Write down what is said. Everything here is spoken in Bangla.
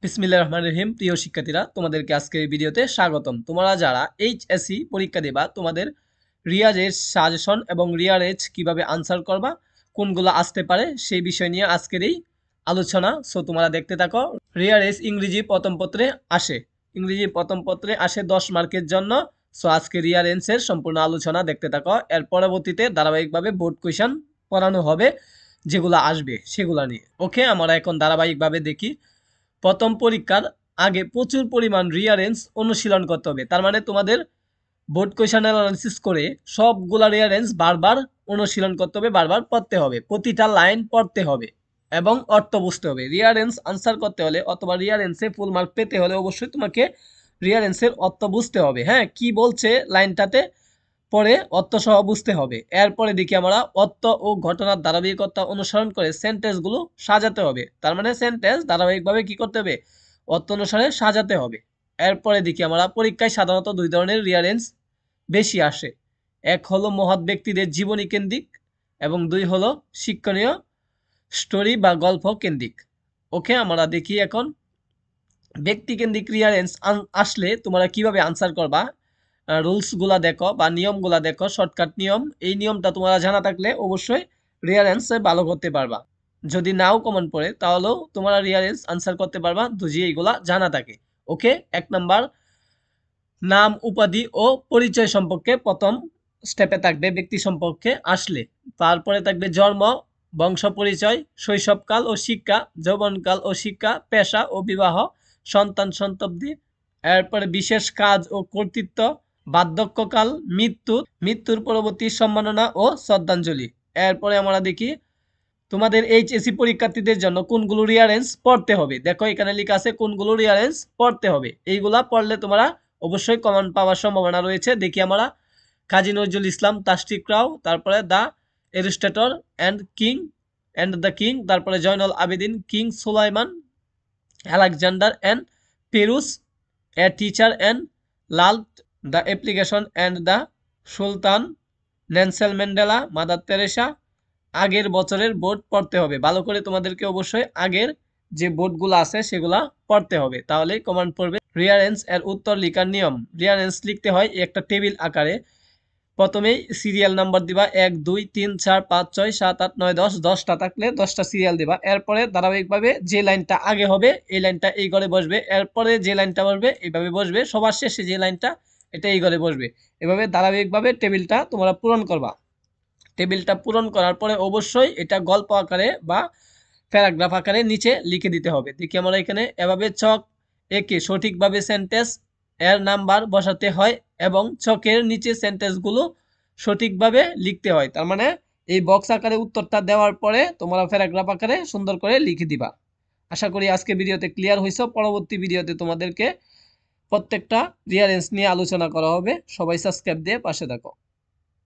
বিসমিল্লাহির রহমানির রহিম। প্রিয় শিক্ষার্থীরা, তোমাদেরকে আজকের এই ভিডিওতে স্বাগতম। তোমরা যারা এইচএসসি পরীক্ষা দেবা, তোমাদের রিয়াজের সাজেশন এবং রিয়ারেজ কিভাবে আনসার করবা, কোনগুলো আসতে পারে সেই বিষয় নিয়ে আজকের এই আলোচনা। সো তোমরা দেখতে থাকো। রিয়ারেজ ইংরেজি প্রথম পত্রে আসে, ইংরেজি প্রথম পত্রে আসে 10 মার্কের জন্য। সো আজকে রিয়ারেন্সের সম্পূর্ণ আলোচনা দেখতে থাকো। এর পরবর্তীতে ধারাবাহিকভাবে বোর্ড কোয়েশন পড়ানো হবে, যেগুলো আসবে সেগুলো নিয়ে। ওকে, আমরা এখন ধারাবাহিকভাবে দেখি। প্রথম পরীক্ষার আগে প্রচুর পরিমাণ রিয়ারেন্স অনুশীলন করতে হবে। তার মানে তোমাদের বোর্ড কোয়েশন অ্যানালাইসিস করে সবগুলা রিয়ারেন্স বারবার অনুশীলন করতে হবে, বারবার পড়তে হবে, প্রতিটা লাইন পড়তে হবে এবং অর্থ বুঝতে হবে। রিয়ারেন্স আনসার করতে হলে অথবা রিয়ারেন্সে ফুল মার্ক পেতে হলে অবশ্যই তোমাকে রিয়ারেন্সের অর্থ বুঝতে হবে। হ্যাঁ, কি বলছে লাইনটাতে পরে অর্থ সহ বুঝতে হবে। এরপরে দেখি আমরা অর্থ ও ঘটনার ধারাবাহিকতা অনুসরণ করে সেন্টেন্সগুলো সাজাতে হবে। তার মানে সেন্টেন্স ধারাবাহিকভাবে কি করতে হবে, অর্থ অনুসারে সাজাতে হবে। এরপরে দেখি আমরা পরীক্ষায় সাধারণত দুই ধরনের রিয়ারেন্স বেশি আসে। এক হলো মহৎ ব্যক্তিদের জীবনী কেন্দ্রিক এবং দুই হলো শিক্ষণীয় স্টোরি বা গল্প কেন্দ্রিক। ওকে, আমরা দেখি এখন ব্যক্তিকেন্দ্রিক রিয়ারেন্স আসলে তোমরা কিভাবে আনসার করবা। রুলসগুলা দেখো বা নিয়মগুলা দেখো, শর্টকাট নিয়ম। এই নিয়মটা তোমরা জানা থাকলে অবশ্যই রিয়ারেন্সে ভালো করতে পারবা। যদি নাও কমন পড়ে তাহলেও তোমরা রিয়ারেন্স আনসার করতে পারবা যদি এইগুলা জানা থাকে। ওকে, 1 নাম্বার নাম, উপাধি ও পরিচয় সম্পর্কে প্রথম স্টেপে থাকবে ব্যক্তি সম্পর্কে আসলে। তারপরে থাকবে জন্ম, বংশ পরিচয়, শৈশবকাল ও শিক্ষা, যৌবনকাল ও শিক্ষা, পেশা ও বিবাহ, সন্তান সন্ততি। এরপরে বিশেষ কাজ ও কর্তৃত্ব, বার্ধক্যকাল, মৃত্যুর পরবর্তী সম্মাননা ও শ্রদ্ধাঞ্জলি। এরপরে আমরা দেখি তোমাদের এইচএসসি পরীক্ষার্থীদের জন্য কোনগুলো রিয়ারেন্স পড়তে হবে। দেখো এখানে লেখা আছে কোনগুলো রিয়ারেন্স পড়তে হবে। এইগুলা পড়লে তোমরা অবশ্যই কমন পাওয়ার সম্ভাবনা রয়েছে। দেখি আমরা কাজী নজরুল ইসলাম, তাসটিক রাও, তারপরে the Aristotle and the king, তারপরে Zainul Abedin, king Sulaiman, Alexander and Porus, a teacher and লাল্ট, the application and the sultan, Nelson Mandela, Mother Teresa. আগের বছরের বোর্ড পড়তে হবে ভালো করে। তোমাদেরকে অবশ্যই আগের যে বোর্ডগুলো আছে সেগুলা পড়তে হবে, তাহলেই কমান্ড পড়বে। রিয়ারেন্স এর উত্তর লিখার নিয়ম। রিয়ারেন্স লিখতে হয় একটা টেবিল আকারে। প্রথমেই সিরিয়াল নাম্বার দিবা, 1 2 3 4 5 6 7 8 9 10, 10টা থাকলে 10টা সিরিয়াল দিবা। এরপরে ধারাবাহিকভাবে যে লাইনটা আগে হবে এই লাইনটা এই ঘরে বসবে, এরপরে যে লাইনটা বসবে এইভাবে বসবে, সবার শেষে যে লাইনটা এটা এই ঘরে বসবে। এভাবে ধারাবাহিকভাবে টেবিলটা তোমরা পূরণ করবা। টেবিলটা পূরণ করার পরে অবশ্যই এটা গল্প আকারে বা প্যারাগ্রাফ আকারে নিচে লিখে দিতে হবে। দেখি আমরা এখানে এভাবে ছক একে সঠিকভাবে সেন্টেন্স এর নাম্বার বসাতে হয় এবং ছকের নিচে সেন্টেন্সগুলো সঠিকভাবে লিখতে হয়। তার মানে এই বক্স আকারে উত্তরটা দেওয়ার পরে তোমরা প্যারাগ্রাফ আকারে সুন্দর করে লিখে দিবা। আশা করি আজকে ভিডিওতে ক্লিয়ার হয়েছে। পরবর্তী ভিডিওতে তোমাদেরকে প্রত্যেকটা রিয়ারেন্স নিয়ে আলোচনা করা হবে। সবাই সাবস্ক্রাইব দিয়ে পাশে থাকো।